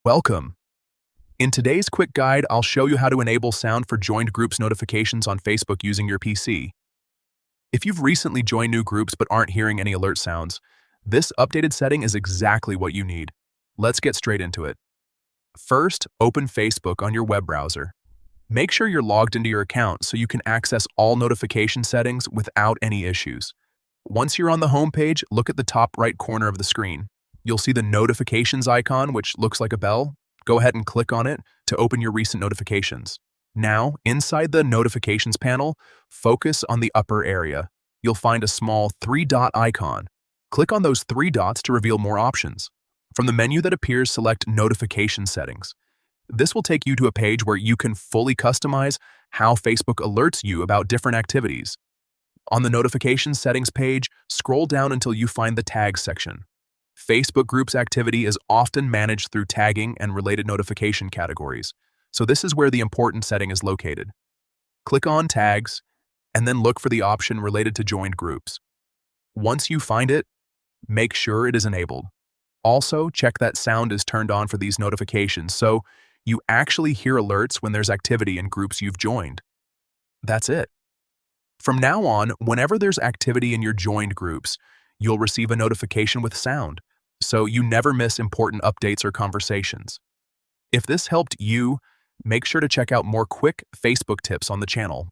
Welcome. In today's quick guide, I'll show you how to enable sound for joined groups notifications on Facebook using your PC. If you've recently joined new groups but aren't hearing any alert sounds, this updated setting is exactly what you need. Let's get straight into it. First, open Facebook on your web browser. Make sure you're logged into your account so you can access all notification settings without any issues. Once you're on the home page, look at the top right corner of the screen. You'll see the notifications icon, which looks like a bell. Go ahead and click on it to open your recent notifications. Now, inside the notifications panel, focus on the upper area. You'll find a small three-dot icon. Click on those three dots to reveal more options. From the menu that appears, select Notification Settings. This will take you to a page where you can fully customize how Facebook alerts you about different activities. On the Notification Settings page, scroll down until you find the Tags section. Facebook Groups activity is often managed through tagging and related notification categories, so this is where the important setting is located. Click on Tags, and then look for the option related to joined groups. Once you find it, make sure it is enabled. Also, check that sound is turned on for these notifications, so you actually hear alerts when there's activity in groups you've joined. That's it. From now on, whenever there's activity in your joined groups, you'll receive a notification with sound, so you never miss important updates or conversations. If this helped you, make sure to check out more quick Facebook tips on the channel.